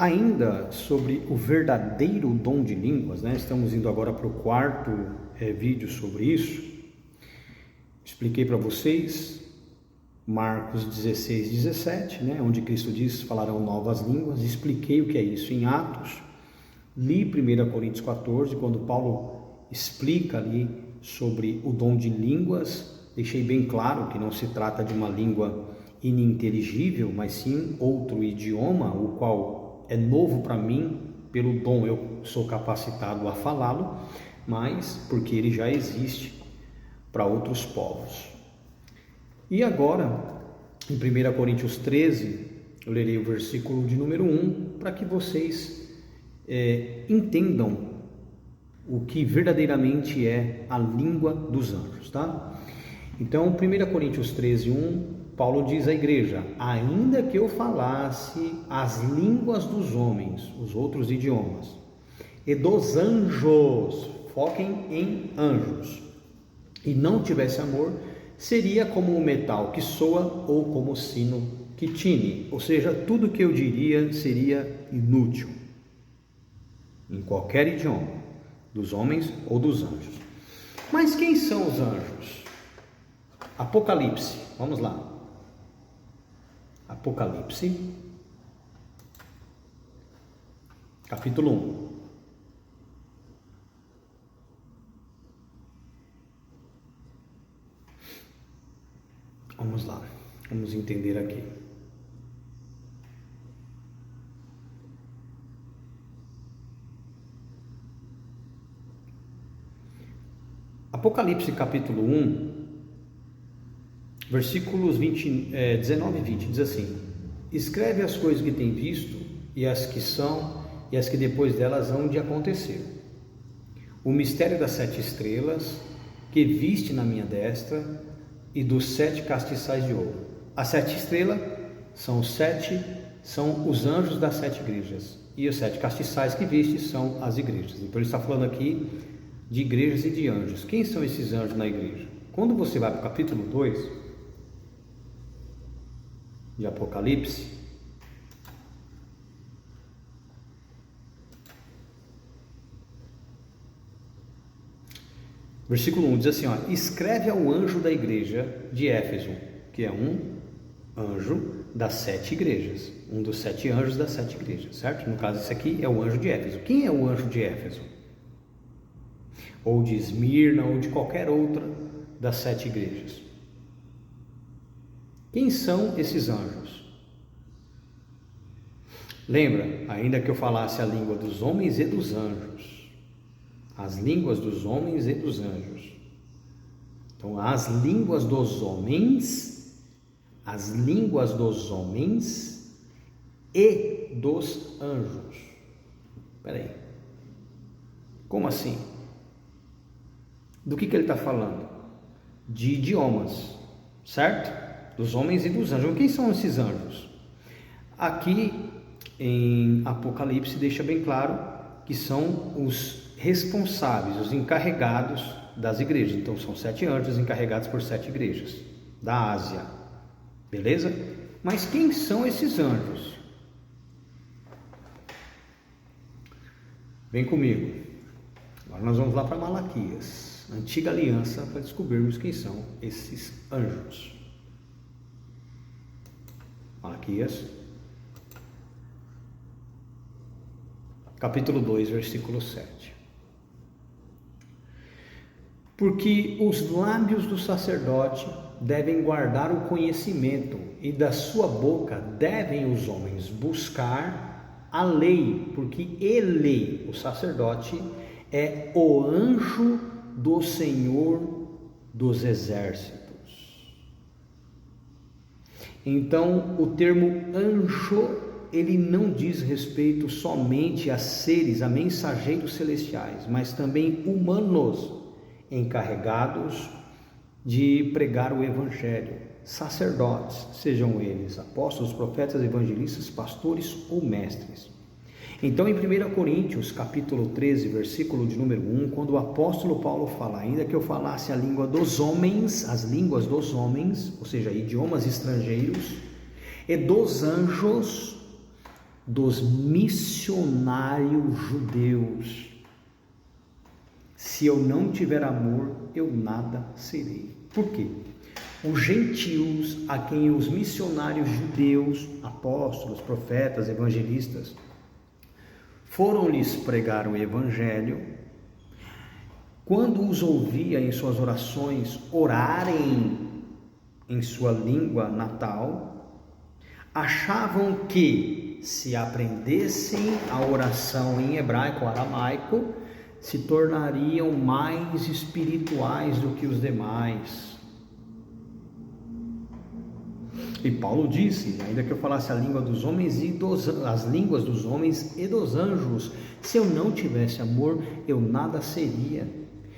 Ainda sobre o verdadeiro dom de línguas, né? Estamos indo agora para o quarto vídeo sobre isso. Expliquei para vocês Marcos 16, 17, né? Onde Cristo diz, falarão novas línguas. Expliquei o que é isso em Atos. Li 1 Coríntios 14, quando Paulo explica ali sobre o dom de línguas. Deixei bem claro que não se trata de uma língua ininteligível, mas sim outro idioma, o qual é novo para mim, pelo dom eu sou capacitado a falá-lo, mas porque ele já existe para outros povos. E agora, em 1 Coríntios 13, eu lerei o versículo de número 1, para que vocês entendam o que verdadeiramente é a língua dos anjos, tá? Então, 1 Coríntios 13, 1, Paulo diz à igreja: ainda que eu falasse as línguas dos homens, os outros idiomas, e dos anjos, foquem em anjos, e não tivesse amor, seria como um metal que soa ou como o sino que tine. Ou seja, tudo que eu diria seria inútil, em qualquer idioma, dos homens ou dos anjos. Mas quem são os anjos? Apocalipse, vamos lá. Apocalipse, capítulo 1. Vamos lá, vamos entender aqui. Apocalipse capítulo 1, versículos 19 e 20, diz assim: escreve as coisas que tem visto, e as que são, e as que depois delas hão de acontecer. O mistério das 7 estrelas, que viste na minha destra, e dos 7 castiçais de ouro. As 7 estrelas são os anjos das 7 igrejas, e os 7 castiçais que viste são as igrejas. Então ele está falando aqui de igrejas e de anjos. Quem são esses anjos na igreja? Quando você vai para o capítulo 2 de Apocalipse, versículo 1 diz assim, ó: escreve ao anjo da igreja de Éfeso, que é um anjo das 7 igrejas, um dos 7 anjos das 7 igrejas, certo? No caso, esse aqui é o anjo de Éfeso. Quem é o anjo de Éfeso? Ou de Esmirna, ou de qualquer outra das 7 igrejas. Quem são esses anjos? Lembra, ainda que eu falasse a língua dos homens e dos anjos, as línguas dos homens e dos anjos. Então, as línguas dos homens e dos anjos. Espera aí, como assim? Do que ele está falando? De idiomas, certo? Dos homens e dos anjos. Quem são esses anjos? Aqui em Apocalipse deixa bem claro que são os responsáveis, os encarregados das igrejas. Então são 7 anjos encarregados por 7 igrejas da Ásia, beleza? Mas quem são esses anjos? Vem comigo. Agora nós vamos lá para Malaquias, Antiga Aliança, para descobrirmos quem são esses anjos. Malaquias, capítulo 2, versículo 7. Porque os lábios do sacerdote devem guardar o conhecimento, e da sua boca devem os homens buscar a lei, porque ele, o sacerdote, é o anjo do Senhor dos exércitos. Então, o termo anjo, ele não diz respeito somente a seres, a mensageiros celestiais, mas também humanos encarregados de pregar o evangelho, sacerdotes, sejam eles apóstolos, profetas, evangelistas, pastores ou mestres. Então, em 1 Coríntios, capítulo 13, versículo de número 1, quando o apóstolo Paulo fala, ainda que eu falasse a língua dos homens, as línguas dos homens, ou seja, idiomas estrangeiros, e dos anjos, dos missionários judeus. Se eu não tiver amor, eu nada serei. Por quê? Os gentios, a quem os missionários judeus, apóstolos, profetas, evangelistas, foram-lhes pregar o evangelho, quando os ouvia em suas orações orarem em sua língua natal, achavam que, se aprendessem a oração em hebraico, aramaico, se tornariam mais espirituais do que os demais. E Paulo disse, ainda que eu falasse a língua dos homens e as línguas dos homens e dos anjos, se eu não tivesse amor, eu nada seria.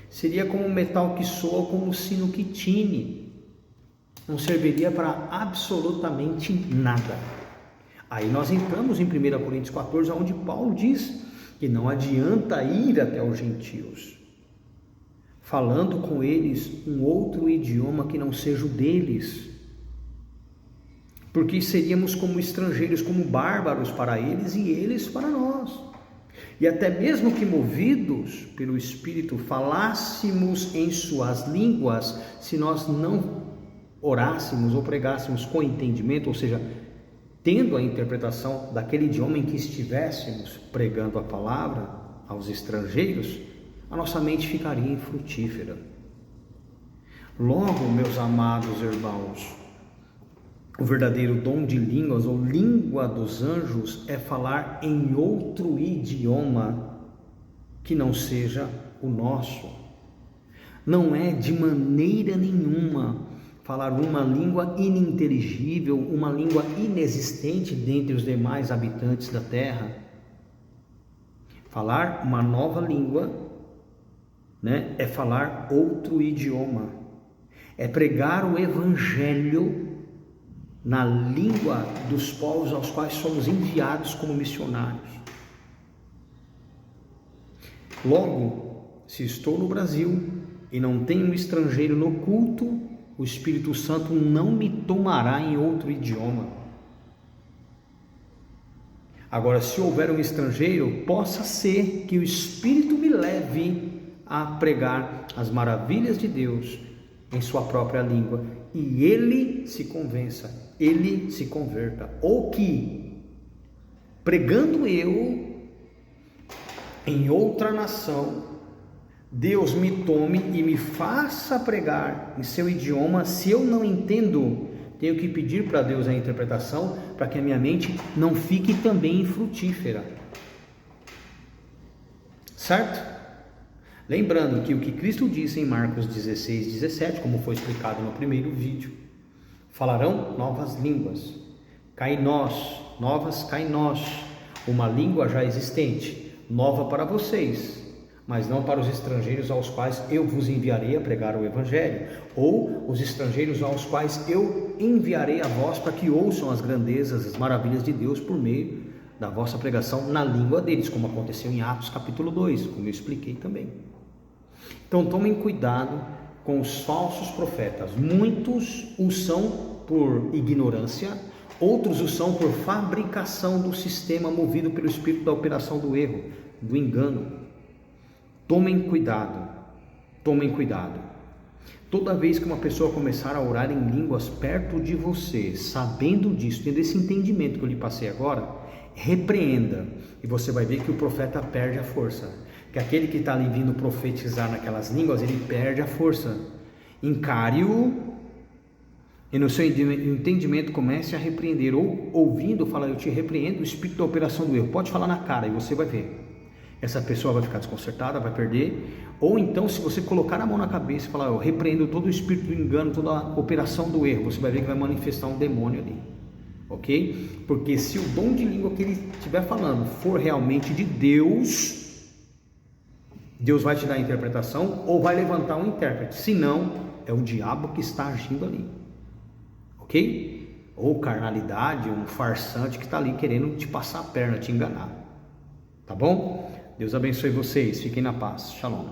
Seria como um metal que soa, como um sino que tine. Não serviria para absolutamente nada. Aí nós entramos em 1 Coríntios 14, onde Paulo diz que não adianta ir até os gentios, falando com eles um outro idioma que não seja o deles, porque seríamos como estrangeiros, como bárbaros para eles e eles para nós. E até mesmo que movidos pelo Espírito falássemos em suas línguas, se nós não orássemos ou pregássemos com entendimento, ou seja, tendo a interpretação daquele idioma em que estivéssemos pregando a palavra aos estrangeiros, a nossa mente ficaria infrutífera. Logo, meus amados irmãos, o verdadeiro dom de línguas ou língua dos anjos é falar em outro idioma que não seja o nosso. Não é de maneira nenhuma falar uma língua ininteligível, uma língua inexistente dentre os demais habitantes da terra. Falar uma nova língua, é falar outro idioma. É pregar o evangelho na língua dos povos aos quais somos enviados como missionários. Logo, se estou no Brasil e não tenho um estrangeiro no culto, o Espírito Santo não me tomará em outro idioma. Agora, se houver um estrangeiro, possa ser que o Espírito me leve a pregar as maravilhas de Deus em sua própria língua e ele se convença, ele se converta, ou que, pregando eu em outra nação, Deus me tome e me faça pregar em seu idioma. Se eu não entendo, tenho que pedir para Deus a interpretação, para que a minha mente não fique também infrutífera. Certo? Lembrando que o que Cristo disse em Marcos 16, 17, como foi explicado no primeiro vídeo, falarão novas línguas, novas kainós, uma língua já existente, nova para vocês, mas não para os estrangeiros aos quais eu vos enviarei a pregar o evangelho, ou os estrangeiros aos quais eu enviarei a vós para que ouçam as grandezas, as maravilhas de Deus por meio da vossa pregação na língua deles, como aconteceu em Atos capítulo 2, como eu expliquei também. Então tomem cuidado com os falsos profetas. Muitos o são por ignorância, outros o são por fabricação do sistema movido pelo espírito da operação do erro, do engano. Tomem cuidado, tomem cuidado. Toda vez que uma pessoa começar a orar em línguas perto de você, sabendo disso, tendo esse entendimento que eu lhe passei agora, repreenda, e você vai ver que o profeta perde a força, que aquele que está ali vindo profetizar naquelas línguas, ele perde a força. Encare-o e no seu entendimento comece a repreender, ou ouvindo, fala: eu te repreendo o espírito da operação do erro. Pode falar na cara e você vai ver. Essa pessoa vai ficar desconcertada, vai perder. Ou então, se você colocar a mão na cabeça e falar: eu repreendo todo o espírito do engano, toda a operação do erro, você vai ver que vai manifestar um demônio ali. Ok? Porque se o dom de língua que ele estiver falando for realmente de Deus, Deus vai te dar a interpretação ou vai levantar um intérprete. Se não, é o diabo que está agindo ali. Ok? Ou carnalidade, um farsante que está ali querendo te passar a perna, te enganar. Tá bom? Deus abençoe vocês. Fiquem na paz. Shalom.